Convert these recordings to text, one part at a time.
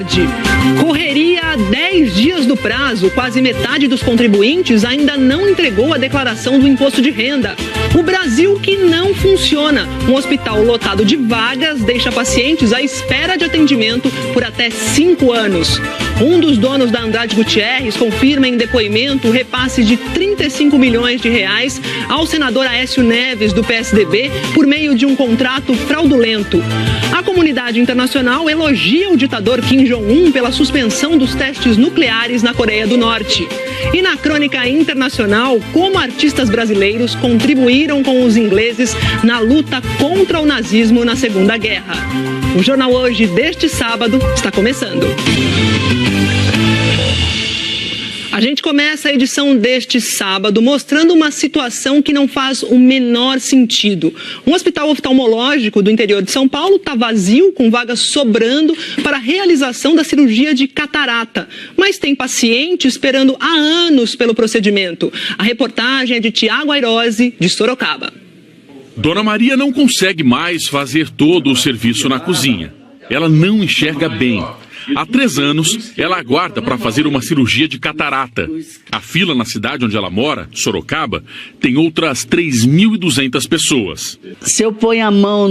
Haddad. Correria há 10 dias do prazo. Quase metade dos contribuintes ainda não entregou a declaração do imposto de renda. O Brasil que não funciona. Um hospital lotado de vagas deixa pacientes à espera de atendimento por até 5 anos. Um dos donos da Andrade Gutierrez confirma em depoimento o repasse de 35 milhões de reais ao senador Aécio Neves, do PSDB, por meio de um contrato fraudulento. A comunidade internacional elogia o ditador Kim Jong-un pela suspensão dos testes nucleares na Coreia do Norte. E na crônica internacional, como artistas brasileiros contribuíram com os ingleses na luta contra o nazismo na Segunda Guerra. O Jornal Hoje deste sábado está começando. A gente começa a edição deste sábado mostrando uma situação que não faz o menor sentido. Um hospital oftalmológico do interior de São Paulo está vazio, com vagas sobrando para a realização da cirurgia de catarata. Mas tem paciente esperando há anos pelo procedimento. A reportagem é de Tiago Airosi, de Sorocaba. Dona Maria não consegue mais fazer todo o serviço na cozinha. Ela não enxerga bem. Há 3 anos, ela aguarda para fazer uma cirurgia de catarata. A fila na cidade onde ela mora, Sorocaba, tem outras 3.200 pessoas. Se eu ponho a mão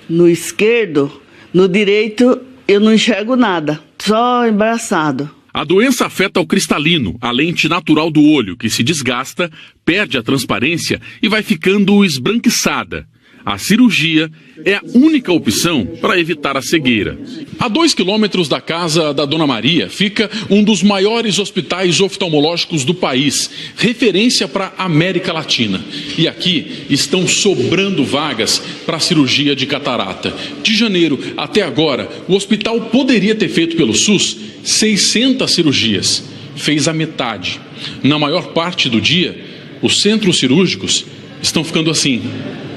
no esquerdo, no direito eu não enxergo nada, só embaraçado. A doença afeta o cristalino, a lente natural do olho, que se desgasta, perde a transparência e vai ficando esbranquiçada. A cirurgia é a única opção para evitar a cegueira. A 2 quilômetros da casa da Dona Maria fica um dos maiores hospitais oftalmológicos do país, referência para a América Latina. E aqui estão sobrando vagas para a cirurgia de catarata. De janeiro até agora, o hospital poderia ter feito pelo SUS 600 cirurgias. Fez a metade. Na maior parte do dia, os centros cirúrgicos estão ficando assim,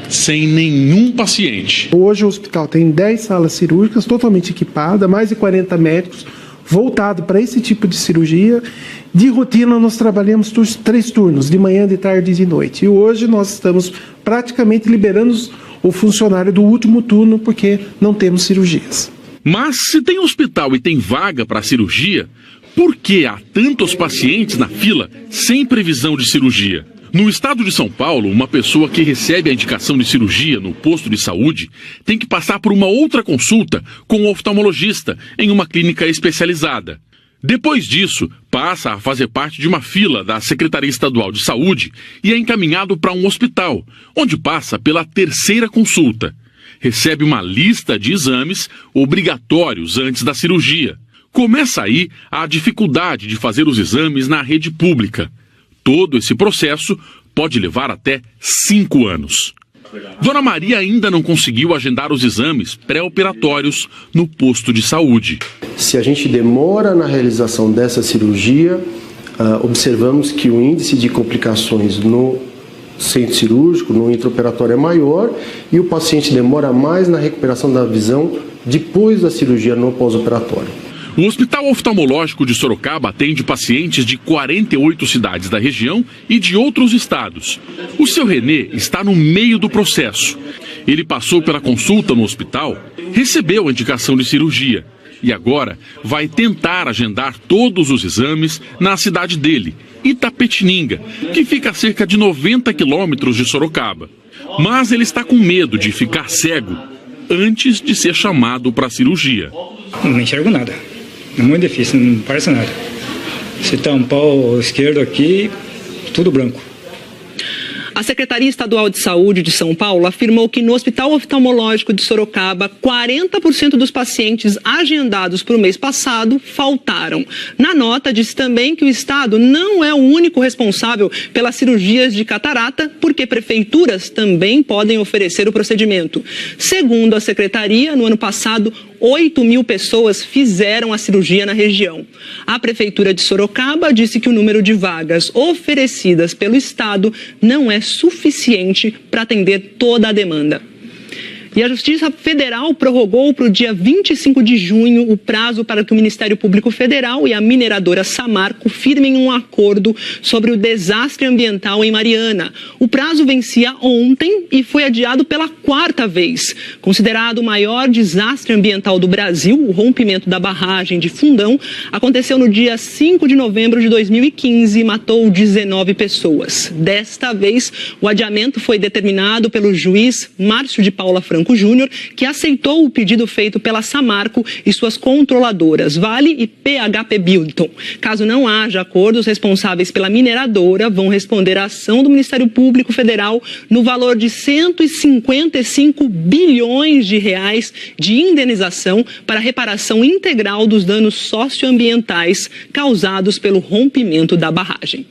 sem nenhum paciente. Hoje o hospital tem 10 salas cirúrgicas totalmente equipadas, mais de 40 médicos voltados para esse tipo de cirurgia. De rotina nós trabalhamos 3 turnos, de manhã, de tarde e de noite. E hoje nós estamos praticamente liberando o funcionário do último turno porque não temos cirurgias. Mas se tem hospital e tem vaga para cirurgia, por que há tantos pacientes na fila sem previsão de cirurgia? No estado de São Paulo, uma pessoa que recebe a indicação de cirurgia no posto de saúde tem que passar por uma outra consulta com o oftalmologista em uma clínica especializada. Depois disso, passa a fazer parte de uma fila da Secretaria Estadual de Saúde e é encaminhado para um hospital, onde passa pela 3ª consulta. Recebe uma lista de exames obrigatórios antes da cirurgia. Começa aí a dificuldade de fazer os exames na rede pública. Todo esse processo pode levar até 5 anos. Dona Maria ainda não conseguiu agendar os exames pré-operatórios no posto de saúde. Se a gente demora na realização dessa cirurgia, observamos que o índice de complicações no centro cirúrgico, no intraoperatório, é maior e o paciente demora mais na recuperação da visão depois da cirurgia no pós-operatório. O Hospital Oftalmológico de Sorocaba atende pacientes de 48 cidades da região e de outros estados. O seu Renê está no meio do processo. Ele passou pela consulta no hospital, recebeu a indicação de cirurgia e agora vai tentar agendar todos os exames na cidade dele, Itapetininga, que fica a cerca de 90 quilômetros de Sorocaba. Mas ele está com medo de ficar cego antes de ser chamado para a cirurgia. Não enxergo nada. É muito difícil, não parece nada. Se tampar o esquerdo aqui, tudo branco. A Secretaria Estadual de Saúde de São Paulo afirmou que no Hospital Oftalmológico de Sorocaba, 40% dos pacientes agendados para o mês passado faltaram. Na nota, disse também que o Estado não é o único responsável pelas cirurgias de catarata, porque prefeituras também podem oferecer o procedimento. Segundo a Secretaria, no ano passado, 8.000 pessoas fizeram a cirurgia na região. A Prefeitura de Sorocaba disse que o número de vagas oferecidas pelo Estado não é suficiente para atender toda a demanda. E a Justiça Federal prorrogou para o dia 25 de junho o prazo para que o Ministério Público Federal e a mineradora Samarco firmem um acordo sobre o desastre ambiental em Mariana. O prazo vencia ontem e foi adiado pela 4ª vez. Considerado o maior desastre ambiental do Brasil, o rompimento da barragem de Fundão aconteceu no dia 5 de novembro de 2015 e matou 19 pessoas. Desta vez, o adiamento foi determinado pelo juiz Márcio de Paula Franco Júnior, que aceitou o pedido feito pela Samarco e suas controladoras, Vale e PHP Billiton. Caso não haja acordo, os responsáveis pela mineradora vão responder à ação do Ministério Público Federal no valor de 155 bilhões de reais de indenização para reparação integral dos danos socioambientais causados pelo rompimento da barragem.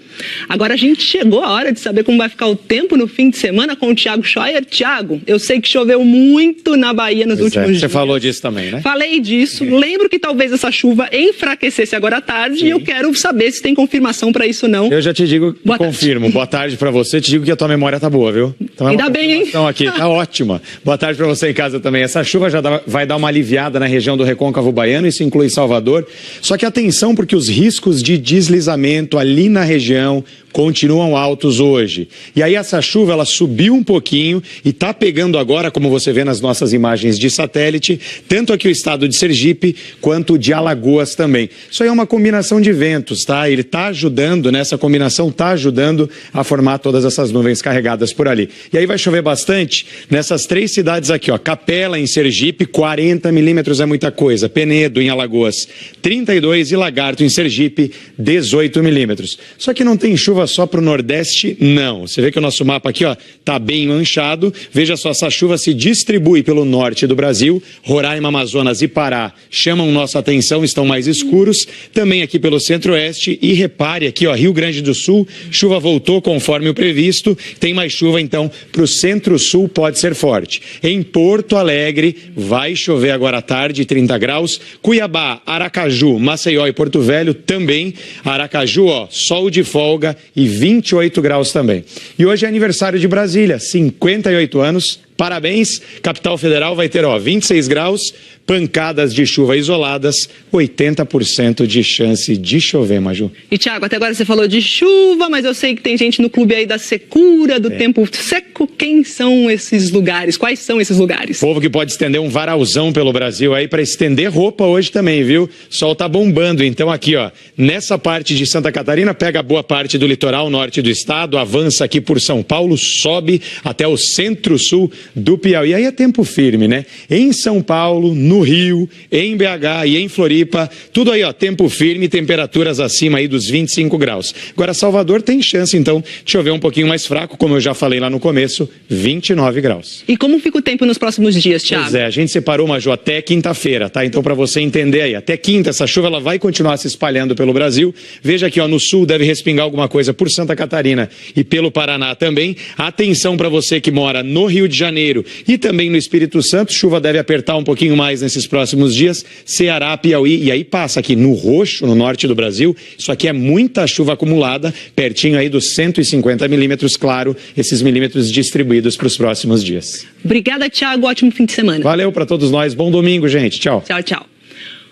Agora a gente chegou a hora de saber como vai ficar o tempo no fim de semana com o Thiago Scheuer. Thiago, eu sei que choveu muito na Bahia nos últimos dias. Você falou disso também, né? Falei disso. Lembro que talvez essa chuva enfraquecesse agora à tarde. Sim. E eu quero saber se tem confirmação para isso ou não. Eu já te digo, confirmo. Boa tarde para você. Te digo que a tua memória tá boa, viu? Então ainda bem, hein? Aqui, tá ótima. Boa tarde para você em casa também. Essa chuva já vai dar uma aliviada na região do Recôncavo Baiano, isso inclui Salvador. Só que atenção, porque os riscos de deslizamento ali na região continuam altos hoje. E aí essa chuva, ela subiu um pouquinho e está pegando agora, como você vê nas nossas imagens de satélite, tanto aqui o estado de Sergipe quanto de Alagoas também. Isso aí é uma combinação de ventos, tá? Ele está ajudando, essa combinação está ajudando a formar todas essas nuvens carregadas por ali. E aí vai chover bastante nessas 3 cidades aqui, ó. Capela em Sergipe, 40 milímetros é muita coisa. Penedo em Alagoas, 32 e Lagarto em Sergipe, 18 milímetros. Só que não tem chuva só para o Nordeste, não. Você vê que o nosso mapa aqui, ó, tá bem manchado. Veja só, essa chuva se distribui pelo norte do Brasil. Roraima, Amazonas e Pará chamam nossa atenção, estão mais escuros. Também aqui pelo centro-oeste. E repare aqui, ó, Rio Grande do Sul, chuva voltou conforme o previsto. Tem mais chuva, então, para o centro-sul pode ser forte. Em Porto Alegre, vai chover agora à tarde, 30 graus. Cuiabá, Aracaju, Maceió e Porto Velho também. Aracaju, ó, sol de folga e 28 graus também. E hoje é aniversário de Brasília, 58 anos. Parabéns, capital federal vai ter 26 graus, pancadas de chuva isoladas, 80% de chance de chover, Maju. E Thiago, até agora você falou de chuva, mas eu sei que tem gente no clube aí da secura, do tempo seco. Quem são esses lugares? Quais são esses lugares? Povo que pode estender um varalzão pelo Brasil aí para estender roupa hoje também, viu? Sol tá bombando, então aqui, ó, nessa parte de Santa Catarina, pega boa parte do litoral norte do estado, avança aqui por São Paulo, sobe até o centro-sul do Piauí. Aí é tempo firme, né? Em São Paulo, no Rio, em BH e em Floripa, tudo aí, ó, tempo firme, temperaturas acima aí dos 25 graus. Agora, Salvador tem chance, então, de chover um pouquinho mais fraco, como eu já falei lá no começo, 29 graus. E como fica o tempo nos próximos dias, Thiago? Pois é, a gente separou, Maju, até quinta-feira, tá? Então, para você entender aí, até quinta, essa chuva ela vai continuar se espalhando pelo Brasil. Veja aqui, ó, no sul deve respingar alguma coisa por Santa Catarina e pelo Paraná também. Atenção para você que mora no Rio de Janeiro e também no Espírito Santo, chuva deve apertar um pouquinho mais nesses próximos dias, Ceará, Piauí, e aí passa aqui no roxo, no norte do Brasil, isso aqui é muita chuva acumulada, pertinho aí dos 150 milímetros, claro, esses milímetros distribuídos para os próximos dias. Obrigada, Thiago, ótimo fim de semana. Valeu para todos nós, bom domingo, gente, tchau. Tchau, tchau.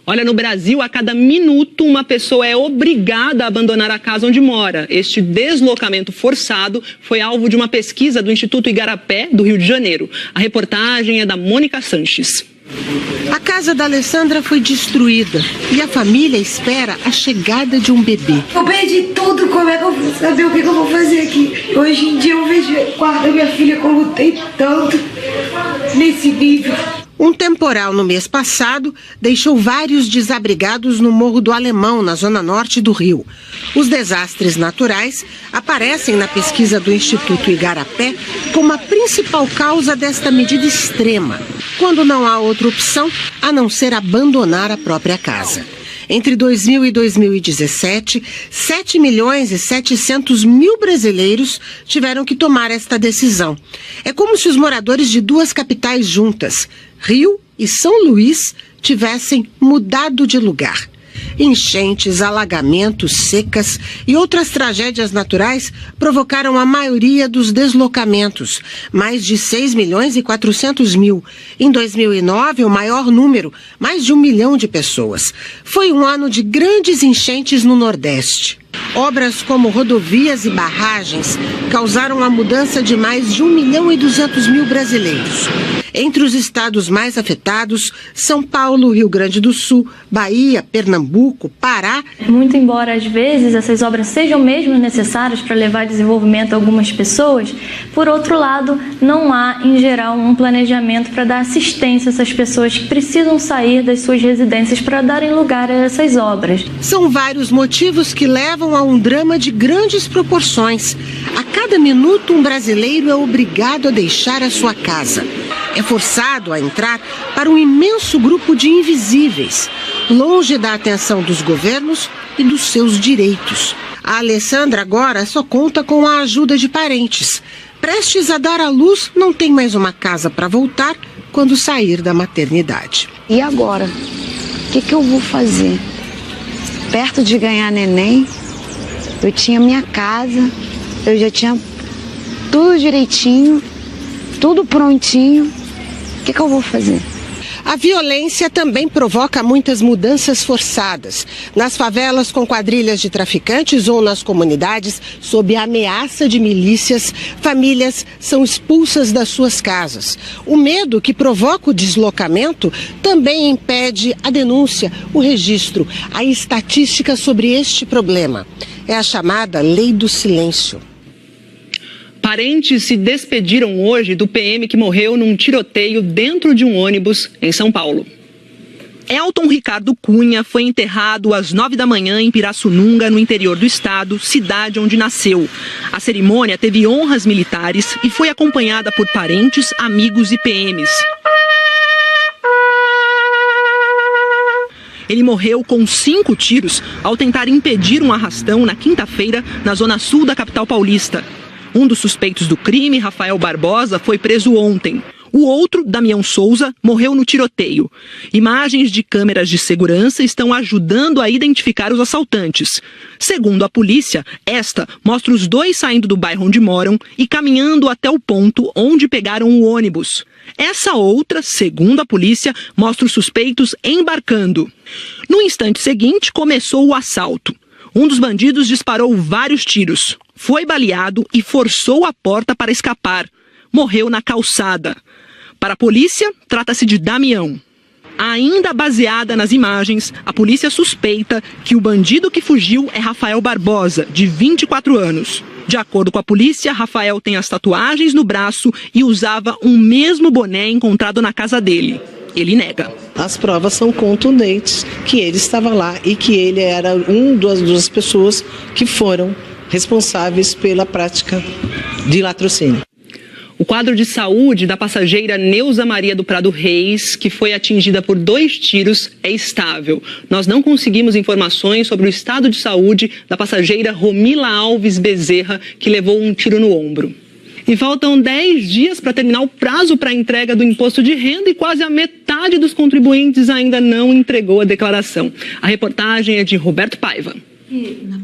Olha, no Brasil, a cada minuto, uma pessoa é obrigada a abandonar a casa onde mora. Este deslocamento forçado foi alvo de uma pesquisa do Instituto Igarapé, do Rio de Janeiro. A reportagem é da Mônica Sanches. A casa da Alessandra foi destruída e a família espera a chegada de um bebê. Eu perdi tudo, como é que eu vou saber o que eu vou fazer aqui? Hoje em dia eu vejo o quarto da minha filha que eu lutei tanto nesse nível. Um temporal no mês passado deixou vários desabrigados no Morro do Alemão, na zona norte do Rio. Os desastres naturais aparecem na pesquisa do Instituto Igarapé como a principal causa desta medida extrema, quando não há outra opção a não ser abandonar a própria casa. Entre 2000 e 2017, 7 milhões e 700 mil brasileiros tiveram que tomar esta decisão. É como se os moradores de duas capitais juntas, Rio e São Luís, tivessem mudado de lugar. Enchentes, alagamentos, secas e outras tragédias naturais provocaram a maioria dos deslocamentos, mais de 6.400.000. Em 2009, o maior número, mais de 1 milhão de pessoas. Foi um ano de grandes enchentes no Nordeste. Obras como rodovias e barragens causaram a mudança de mais de 1.200.000 brasileiros. Entre os estados mais afetados, São Paulo, Rio Grande do Sul, Bahia, Pernambuco, Pará. Muito embora às vezes essas obras sejam mesmo necessárias para levar desenvolvimento a algumas pessoas, por outro lado, não há em geral um planejamento para dar assistência a essas pessoas que precisam sair das suas residências para darem lugar a essas obras. São vários motivos que levam a um drama de grandes proporções. A cada minuto, um brasileiro é obrigado a deixar a sua casa. É forçado a entrar para um imenso grupo de invisíveis, longe da atenção dos governos e dos seus direitos. A Alessandra agora só conta com a ajuda de parentes. Prestes a dar à luz, não tem mais uma casa para voltar quando sair da maternidade. E agora? O que eu vou fazer? Perto de ganhar neném, eu tinha minha casa, eu já tinha tudo direitinho, tudo prontinho. O que eu vou fazer? A violência também provoca muitas mudanças forçadas. Nas favelas com quadrilhas de traficantes ou nas comunidades, sob a ameaça de milícias, famílias são expulsas das suas casas. O medo que provoca o deslocamento também impede a denúncia, o registro, a estatística sobre este problema. É a chamada Lei do Silêncio. Parentes se despediram hoje do PM que morreu num tiroteio dentro de um ônibus em São Paulo. Elton Ricardo Cunha foi enterrado às 9 da manhã em Pirassununga, no interior do estado, cidade onde nasceu. A cerimônia teve honras militares e foi acompanhada por parentes, amigos e PMs. Ele morreu com 5 tiros ao tentar impedir um arrastão na quinta-feira na zona sul da capital paulista. Um dos suspeitos do crime, Rafael Barbosa, foi preso ontem. O outro, Damião Souza, morreu no tiroteio. Imagens de câmeras de segurança estão ajudando a identificar os assaltantes. Segundo a polícia, esta mostra os dois saindo do bairro onde moram e caminhando até o ponto onde pegaram o ônibus. Essa outra, segundo a polícia, mostra os suspeitos embarcando. No instante seguinte, começou o assalto. Um dos bandidos disparou vários tiros, foi baleado e forçou a porta para escapar. Morreu na calçada. Para a polícia, trata-se de Damião. Ainda baseada nas imagens, a polícia suspeita que o bandido que fugiu é Rafael Barbosa, de 24 anos. De acordo com a polícia, Rafael tem as tatuagens no braço e usava um mesmo boné encontrado na casa dele. Ele nega. As provas são contundentes que ele estava lá e que ele era das pessoas que foram responsáveis pela prática de latrocínio. O quadro de saúde da passageira Neuza Maria do Prado Reis, que foi atingida por 2 tiros, é estável. Nós não conseguimos informações sobre o estado de saúde da passageira Romila Alves Bezerra, que levou um tiro no ombro. E faltam 10 dias para terminar o prazo para a entrega do imposto de renda e quase a metade dos contribuintes ainda não entregou a declaração. A reportagem é de Roberto Paiva.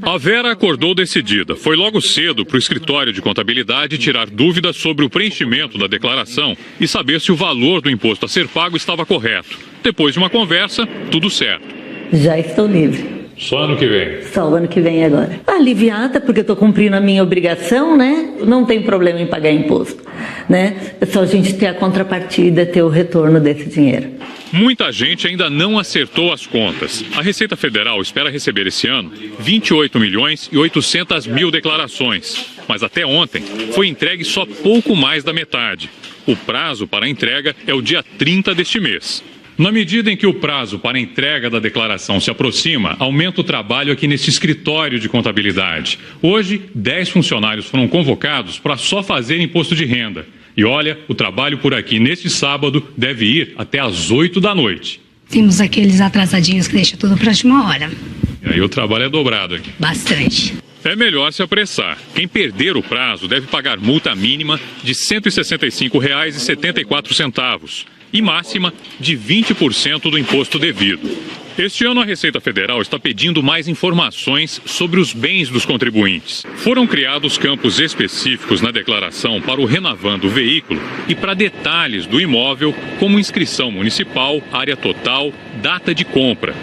A Vera acordou decidida. Foi logo cedo para o escritório de contabilidade tirar dúvidas sobre o preenchimento da declaração e saber se o valor do imposto a ser pago estava correto. Depois de uma conversa, tudo certo. Já estou livre. Só ano que vem? Só o ano que vem agora. Aliviada, porque eu estou cumprindo a minha obrigação, né? Não tem problema em pagar imposto, né? É só a gente ter a contrapartida, ter o retorno desse dinheiro. Muita gente ainda não acertou as contas. A Receita Federal espera receber esse ano 28.800.000 declarações. Mas até ontem foi entregue só pouco mais da metade. O prazo para a entrega é o dia 30 deste mês. Na medida em que o prazo para a entrega da declaração se aproxima, aumenta o trabalho aqui nesse escritório de contabilidade. Hoje, 10 funcionários foram convocados para só fazer imposto de renda. E olha, o trabalho por aqui neste sábado deve ir até às 8 da noite. Temos aqueles atrasadinhos que deixam tudo para a última hora. E aí o trabalho é dobrado aqui. Bastante. É melhor se apressar. Quem perder o prazo deve pagar multa mínima de R$ 165,74. e máxima de 20% do imposto devido. Este ano, a Receita Federal está pedindo mais informações sobre os bens dos contribuintes. Foram criados campos específicos na declaração para o Renavan do veículo e para detalhes do imóvel, como inscrição municipal, área total, data de compra.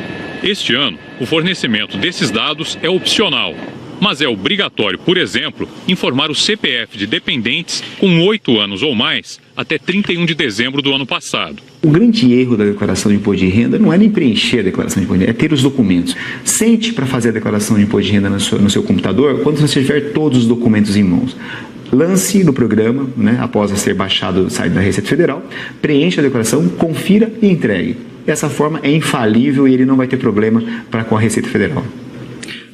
Este ano, o fornecimento desses dados é opcional, mas é obrigatório, por exemplo, informar o CPF de dependentes com 8 anos ou mais até 31 de dezembro do ano passado. O grande erro da declaração de imposto de renda não é nem preencher a declaração de imposto de renda, é ter os documentos. Sente para fazer a declaração de imposto de renda no seu computador quando você tiver todos os documentos em mãos. Lance no programa, após ser baixado do site da Receita Federal, preencha a declaração, confira e entregue. Dessa forma é infalível e ele não vai ter problema com a Receita Federal.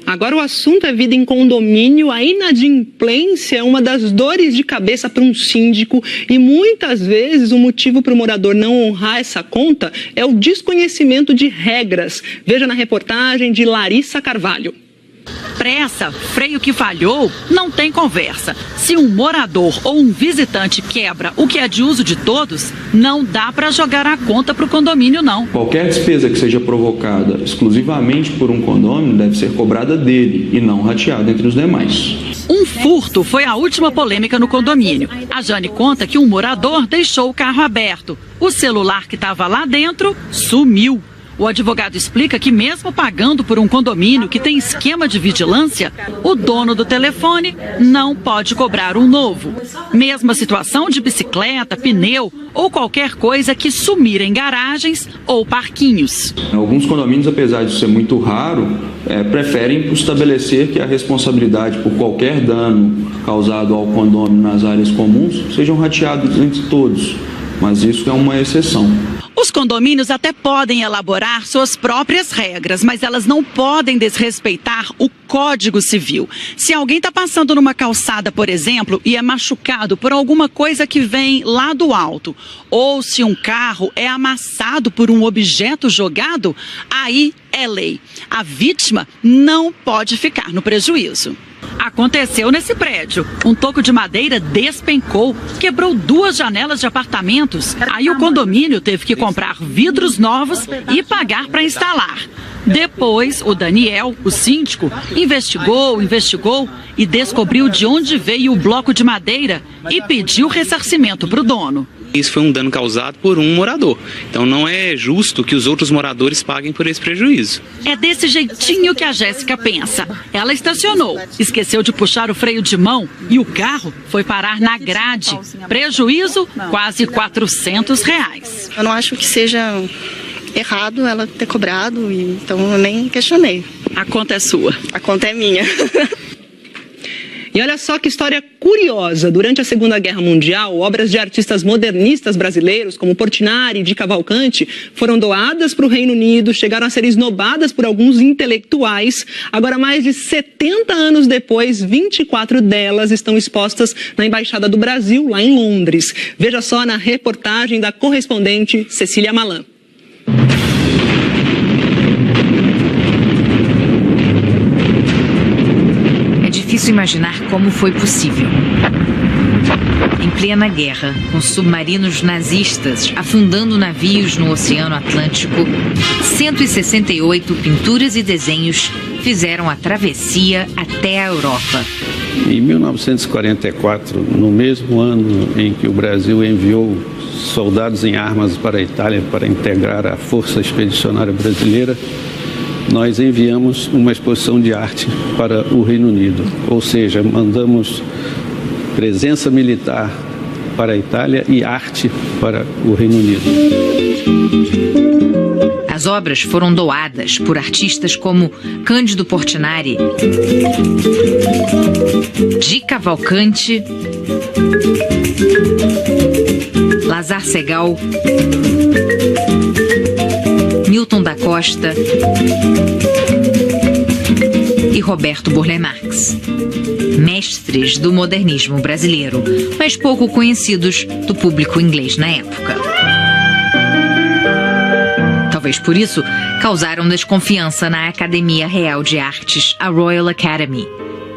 Agora o assunto é vida em condomínio. A inadimplência é uma das dores de cabeça para um síndico e muitas vezes o motivo para o morador não honrar essa conta é o desconhecimento de regras. Veja na reportagem de Larissa Carvalho. Pressa, freio que falhou, não tem conversa. Se um morador ou um visitante quebra o que é de uso de todos, não dá para jogar a conta para o condomínio, não. Qualquer despesa que seja provocada exclusivamente por um condômino deve ser cobrada dele e não rateada entre os demais. Um furto foi a última polêmica no condomínio. A Jane conta que um morador deixou o carro aberto. O celular que estava lá dentro sumiu. O advogado explica que mesmo pagando por um condomínio que tem esquema de vigilância, o dono do telefone não pode cobrar um novo. Mesma situação de bicicleta, pneu ou qualquer coisa que sumir em garagens ou parquinhos. Alguns condomínios, apesar de ser muito raro, preferem estabelecer que a responsabilidade por qualquer dano causado ao condômino nas áreas comuns sejam rateados entre todos, mas isso é uma exceção. Os condomínios até podem elaborar suas próprias regras, mas elas não podem desrespeitar o Código Civil. Se alguém está passando numa calçada, por exemplo, e é machucado por alguma coisa que vem lá do alto, ou se um carro é amassado por um objeto jogado, aí é lei. A vítima não pode ficar no prejuízo. Aconteceu nesse prédio. Um toco de madeira despencou, quebrou 2 janelas de apartamentos. Aí o condomínio teve que comprar vidros novos e pagar para instalar. Depois, o Daniel, o síndico, investigou e descobriu de onde veio o bloco de madeira e pediu ressarcimento para o dono. Isso foi um dano causado por um morador. Então não é justo que os outros moradores paguem por esse prejuízo. É desse jeitinho que a Jéssica pensa. Ela estacionou, esqueceu de puxar o freio de mão e o carro foi parar na grade. Prejuízo, quase R$400. Eu não acho que seja errado ela ter cobrado, então eu nem questionei. A conta é sua. A conta é minha. E olha só que história curiosa. Durante a Segunda Guerra Mundial, obras de artistas modernistas brasileiros, como Portinari e de Cavalcante, foram doadas para o Reino Unido, chegaram a ser esnobadas por alguns intelectuais. Agora, mais de 70 anos depois, 24 delas estão expostas na Embaixada do Brasil, lá em Londres. Veja só na reportagem da correspondente Cecília Malan. É difícil imaginar como foi possível. Em plena guerra, com submarinos nazistas afundando navios no Oceano Atlântico, 168 pinturas e desenhos fizeram a travessia até a Europa. Em 1944, no mesmo ano em que o Brasil enviou soldados em armas para a Itália para integrar a Força Expedicionária Brasileira, nós enviamos uma exposição de arte para o Reino Unido, ou seja, mandamos presença militar para a Itália e arte para o Reino Unido. As obras foram doadas por artistas como Cândido Portinari, de Cavalcante, Lazar Segal, Newton da Costa e Roberto Burle Marx, mestres do modernismo brasileiro, mas pouco conhecidos do público inglês na época. Talvez por isso causaram desconfiança na Academia Real de Artes, a Royal Academy.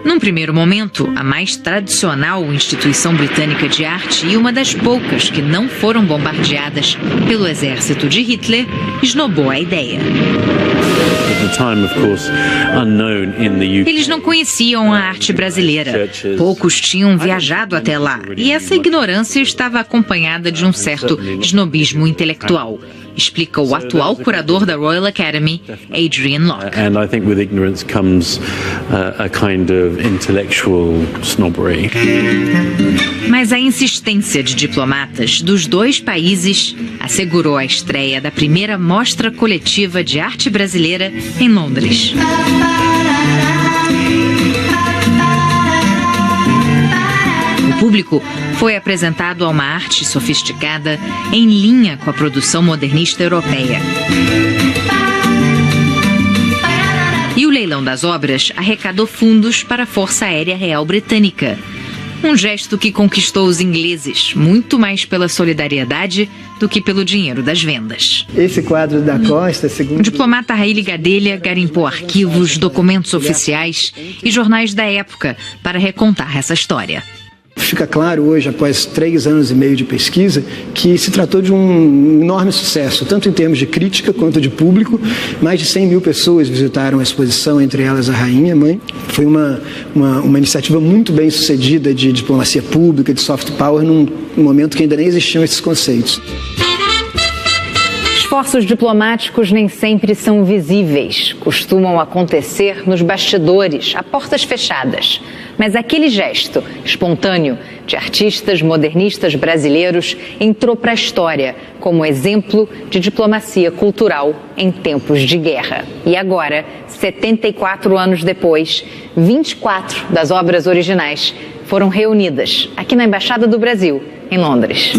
Num primeiro momento, a mais tradicional instituição britânica de arte e uma das poucas que não foram bombardeadas pelo exército de Hitler, esnobou a ideia. Eles não conheciam a arte brasileira. Poucos tinham viajado até lá, e essa ignorância estava acompanhada de um certo snobismo intelectual, explica o atual curador da Royal Academy, Adrian Locke. And I think with ignorance comes a kind of intellectual snobbery. Mas a insistência de diplomatas dos dois países assegurou a estreia da primeira mostra coletiva de arte brasileira em Londres. O público foi apresentado a uma arte sofisticada em linha com a produção modernista europeia. E o leilão das obras arrecadou fundos para a Força Aérea Real Britânica. Um gesto que conquistou os ingleses, muito mais pela solidariedade do que pelo dinheiro das vendas. Esse quadro da Costa, segundo... O diplomata Raíli Gadelha garimpou arquivos, documentos oficiais e jornais da época para recontar essa história. Fica claro hoje, após 3 anos e meio de pesquisa, que se tratou de um enorme sucesso, tanto em termos de crítica quanto de público. Mais de 100 mil pessoas visitaram a exposição, entre elas a Rainha Mãe. Foi uma iniciativa muito bem sucedida de diplomacia pública, de soft power, num momento que ainda nem existiam esses conceitos. Esforços diplomáticos nem sempre são visíveis, costumam acontecer nos bastidores, a portas fechadas. Mas aquele gesto espontâneo de artistas modernistas brasileiros entrou para a história como exemplo de diplomacia cultural em tempos de guerra. E agora, 74 anos depois, 24 das obras originais foram reunidas aqui na Embaixada do Brasil, em Londres.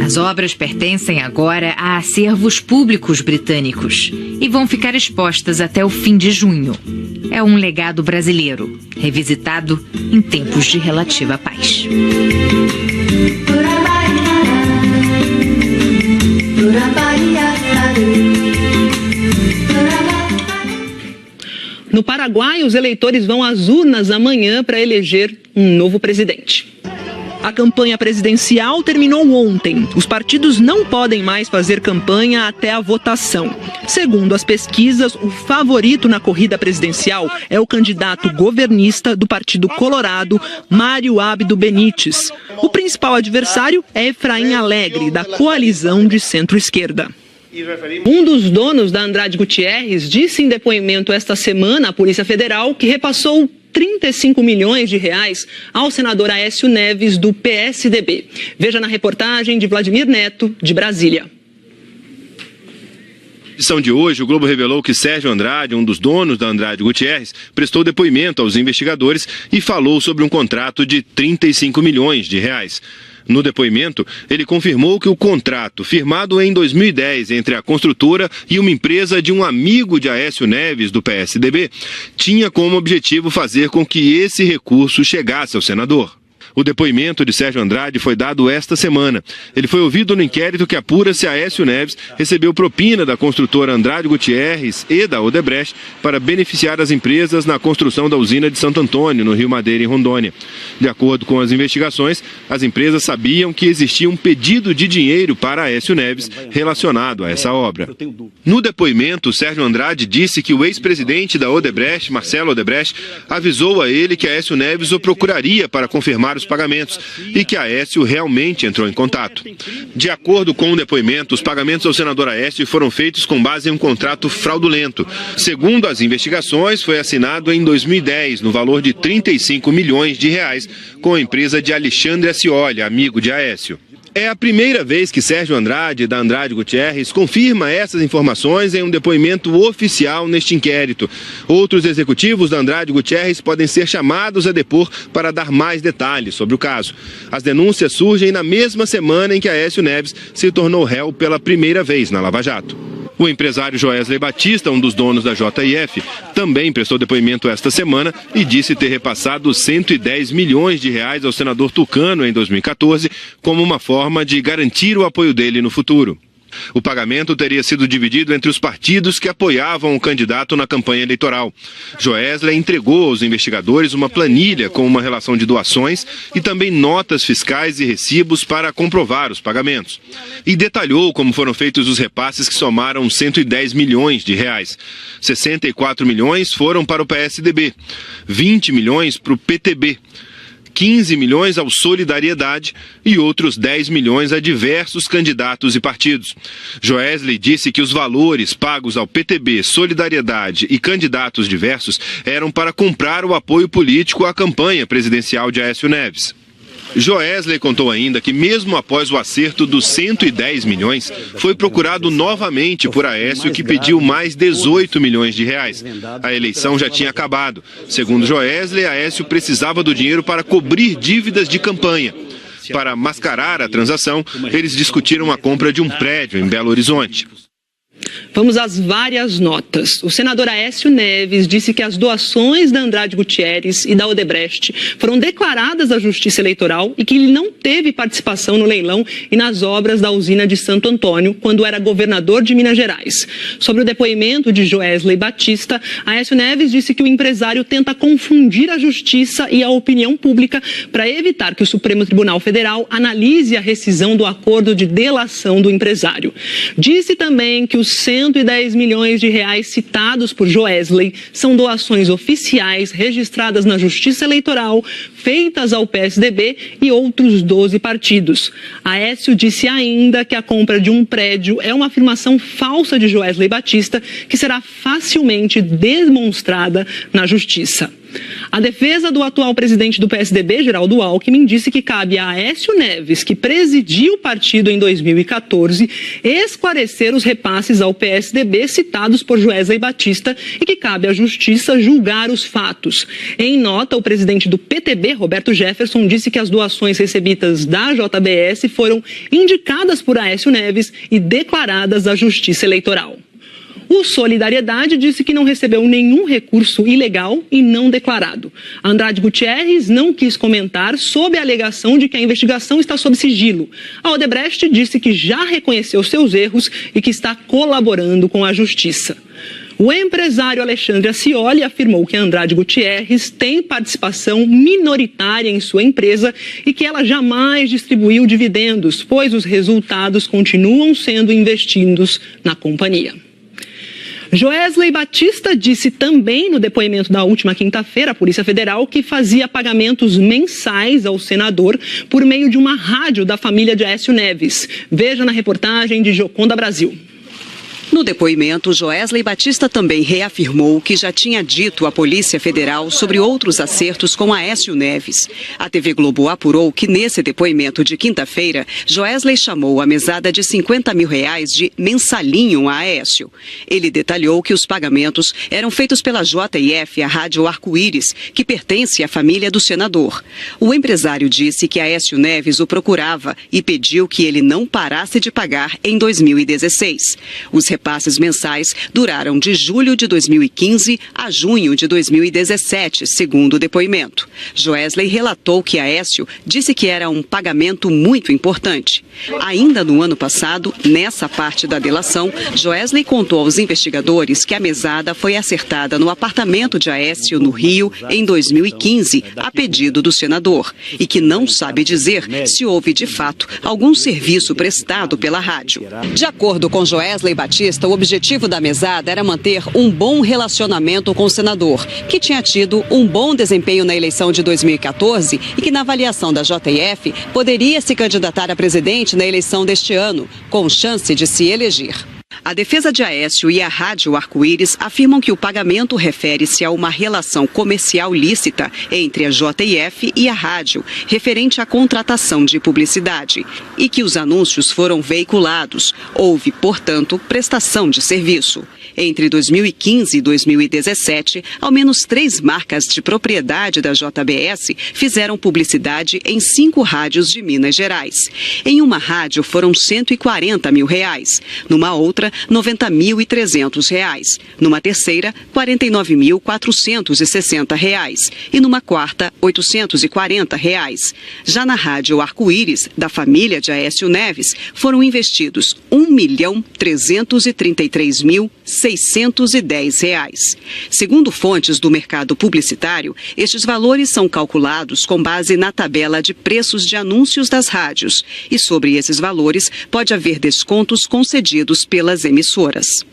As obras pertencem agora a acervos públicos britânicos e vão ficar expostas até o fim de junho. É um legado brasileiro, revisitado em tempos de relativa paz. No Paraguai, os eleitores vão às urnas amanhã para eleger um novo presidente. A campanha presidencial terminou ontem. Os partidos não podem mais fazer campanha até a votação. Segundo as pesquisas, o favorito na corrida presidencial é o candidato governista do Partido Colorado, Mário Abdo Benítez. O principal adversário é Efraim Alegre, da coalizão de centro-esquerda. Um dos donos da Andrade Gutierrez disse em depoimento esta semana à Polícia Federal que repassou 35 milhões de reais ao senador Aécio Neves, do PSDB. Veja na reportagem de Vladimir Neto, de Brasília. Na edição de hoje, o Globo revelou que Sérgio Andrade, um dos donos da Andrade Gutierrez, prestou depoimento aos investigadores e falou sobre um contrato de 35 milhões de reais. No depoimento, ele confirmou que o contrato, firmado em 2010 entre a construtora e uma empresa de um amigo de Aécio Neves, do PSDB, tinha como objetivo fazer com que esse recurso chegasse ao senador. O depoimento de Sérgio Andrade foi dado esta semana. Ele foi ouvido no inquérito que apura se Aécio Neves recebeu propina da construtora Andrade Gutierrez e da Odebrecht para beneficiar as empresas na construção da usina de Santo Antônio, no Rio Madeira, em Rondônia. De acordo com as investigações, as empresas sabiam que existia um pedido de dinheiro para Aécio Neves relacionado a essa obra. No depoimento, Sérgio Andrade disse que o ex-presidente da Odebrecht, Marcelo Odebrecht, avisou a ele que Aécio Neves o procuraria para confirmar os pagamentos e que Aécio realmente entrou em contato. De acordo com o depoimento, os pagamentos ao senador Aécio foram feitos com base em um contrato fraudulento. Segundo as investigações, foi assinado em 2010, no valor de 35 milhões de reais, com a empresa de Alexandre Ascioli, amigo de Aécio. É a primeira vez que Sérgio Andrade, da Andrade Gutierrez, confirma essas informações em um depoimento oficial neste inquérito. Outros executivos da Andrade Gutierrez podem ser chamados a depor para dar mais detalhes sobre o caso. As denúncias surgem na mesma semana em que Aécio Neves se tornou réu pela primeira vez na Lava Jato. O empresário Joesley Batista, um dos donos da JIF, também prestou depoimento esta semana e disse ter repassado 110 milhões de reais ao senador Tucano em 2014 como uma forma de garantir o apoio dele no futuro. O pagamento teria sido dividido entre os partidos que apoiavam o candidato na campanha eleitoral. Joesley entregou aos investigadores uma planilha com uma relação de doações e também notas fiscais e recibos para comprovar os pagamentos. E detalhou como foram feitos os repasses que somaram 110 milhões de reais. 64 milhões foram para o PSDB, 20 milhões para o PTB, 15 milhões ao Solidariedade e outros 10 milhões a diversos candidatos e partidos. Joesley disse que os valores pagos ao PTB, Solidariedade e candidatos diversos eram para comprar o apoio político à campanha presidencial de Aécio Neves. Joesley contou ainda que mesmo após o acerto dos 110 milhões, foi procurado novamente por Aécio, que pediu mais 18 milhões de reais. A eleição já tinha acabado. Segundo Joesley, Aécio precisava do dinheiro para cobrir dívidas de campanha. Para mascarar a transação, eles discutiram a compra de um prédio em Belo Horizonte. Vamos às várias notas. O senador Aécio Neves disse que as doações da Andrade Gutierrez e da Odebrecht foram declaradas à Justiça Eleitoral e que ele não teve participação no leilão e nas obras da usina de Santo Antônio quando era governador de Minas Gerais. Sobre o depoimento de Joesley Batista, Aécio Neves disse que o empresário tenta confundir a Justiça e a opinião pública para evitar que o Supremo Tribunal Federal analise a rescisão do acordo de delação do empresário. Disse também que os 110 milhões de reais citados por Joesley são doações oficiais registradas na Justiça Eleitoral, feitas ao PSDB e outros 12 partidos. Aécio disse ainda que a compra de um prédio é uma afirmação falsa de Joesley Batista, que será facilmente demonstrada na Justiça. A defesa do atual presidente do PSDB, Geraldo Alckmin, disse que cabe a Aécio Neves, que presidiu o partido em 2014, esclarecer os repasses ao PSDB citados por Joesley Batista e que cabe à Justiça julgar os fatos. Em nota, o presidente do PTB, Roberto Jefferson, disse que as doações recebidas da JBS foram indicadas por Aécio Neves e declaradas à Justiça Eleitoral. O Solidariedade disse que não recebeu nenhum recurso ilegal e não declarado. Andrade Gutierrez não quis comentar sob a alegação de que a investigação está sob sigilo. A Odebrecht disse que já reconheceu seus erros e que está colaborando com a Justiça. O empresário Alexandre Ascioli afirmou que Andrade Gutierrez tem participação minoritária em sua empresa e que ela jamais distribuiu dividendos, pois os resultados continuam sendo investidos na companhia. Joesley Batista disse também no depoimento da última quinta-feira à Polícia Federal que fazia pagamentos mensais ao senador por meio de uma rádio da família de Aécio Neves. Veja na reportagem de Joconda Brasil. No depoimento, Joesley Batista também reafirmou que já tinha dito à Polícia Federal sobre outros acertos com Aécio Neves. A TV Globo apurou que nesse depoimento de quinta-feira, Joesley chamou a mesada de 50 mil reais de mensalinho a Aécio. Ele detalhou que os pagamentos eram feitos pela JF, a Rádio Arco-Íris, que pertence à família do senador. O empresário disse que Aécio Neves o procurava e pediu que ele não parasse de pagar em 2016. Os repasses mensais duraram de julho de 2015 a junho de 2017, segundo o depoimento. Joesley relatou que Aécio disse que era um pagamento muito importante. Ainda no ano passado, nessa parte da delação, Joesley contou aos investigadores que a mesada foi acertada no apartamento de Aécio, no Rio, em 2015, a pedido do senador, e que não sabe dizer se houve, de fato, algum serviço prestado pela rádio. De acordo com Joesley Batista, o objetivo da mesada era manter um bom relacionamento com o senador, que tinha tido um bom desempenho na eleição de 2014 e que, na avaliação da JF, poderia se candidatar a presidente na eleição deste ano, com chance de se eleger. A defesa de Aécio e a Rádio Arco-Íris afirmam que o pagamento refere-se a uma relação comercial lícita entre a JF e a rádio, referente à contratação de publicidade, e que os anúncios foram veiculados. Houve, portanto, prestação de serviço. Entre 2015 e 2017, ao menos 3 marcas de propriedade da JBS fizeram publicidade em 5 rádios de Minas Gerais. Em uma rádio foram 140 mil reais. Numa outra, R$ 90.300. Numa terceira, R$ 49.460. E numa quarta, R$ 840. Já na Rádio Arco-Íris, da família de Aécio Neves, foram investidos R$ 1.333.610. Segundo fontes do mercado publicitário, estes valores são calculados com base na tabela de preços de anúncios das rádios. E sobre esses valores, pode haver descontos concedidos pelas emissoras.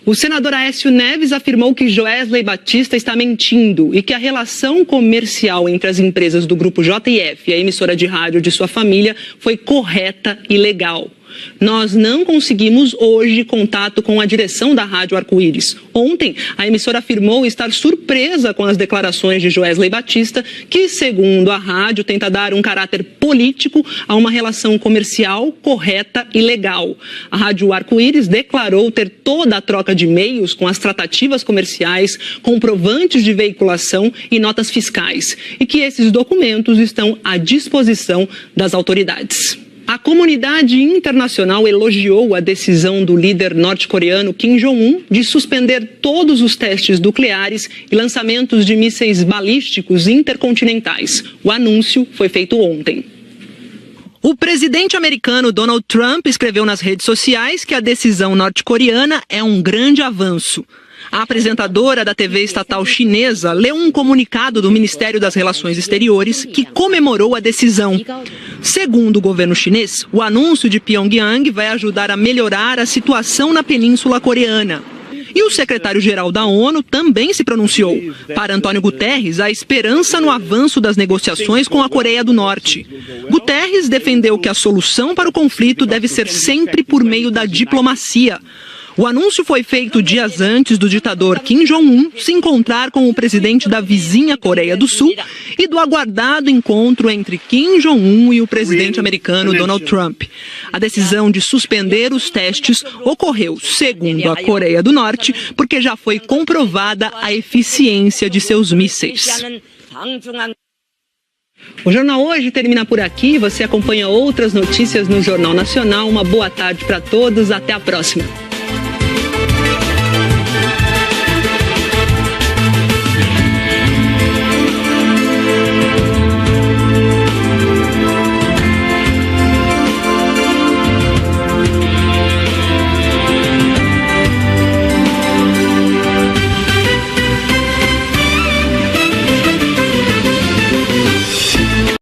O senador Aécio Neves afirmou que Joesley Batista está mentindo e que a relação comercial entre as empresas do Grupo JF e a emissora de rádio de sua família foi correta e legal. Nós não conseguimos hoje contato com a direção da Rádio Arco-Íris. Ontem, a emissora afirmou estar surpresa com as declarações de Joesley Batista, que, segundo a rádio, tenta dar um caráter político a uma relação comercial correta e legal. A Rádio Arco-Íris declarou ter toda a troca de e-mails com as tratativas comerciais, comprovantes de veiculação e notas fiscais, e que esses documentos estão à disposição das autoridades. A comunidade internacional elogiou a decisão do líder norte-coreano Kim Jong-un de suspender todos os testes nucleares e lançamentos de mísseis balísticos intercontinentais. O anúncio foi feito ontem. O presidente americano Donald Trump escreveu nas redes sociais que a decisão norte-coreana é um grande avanço. A apresentadora da TV estatal chinesa leu um comunicado do Ministério das Relações Exteriores que comemorou a decisão. Segundo o governo chinês, o anúncio de Pyongyang vai ajudar a melhorar a situação na Península Coreana. E o secretário-geral da ONU também se pronunciou. Para Antônio Guterres, há esperança no avanço das negociações com a Coreia do Norte. Guterres defendeu que a solução para o conflito deve ser sempre por meio da diplomacia. O anúncio foi feito dias antes do ditador Kim Jong-un se encontrar com o presidente da vizinha Coreia do Sul e do aguardado encontro entre Kim Jong-un e o presidente americano Donald Trump. A decisão de suspender os testes ocorreu, segundo a Coreia do Norte, porque já foi comprovada a eficiência de seus mísseis. O Jornal Hoje termina por aqui. Você acompanha outras notícias no Jornal Nacional. Uma boa tarde para todos. Até a próxima.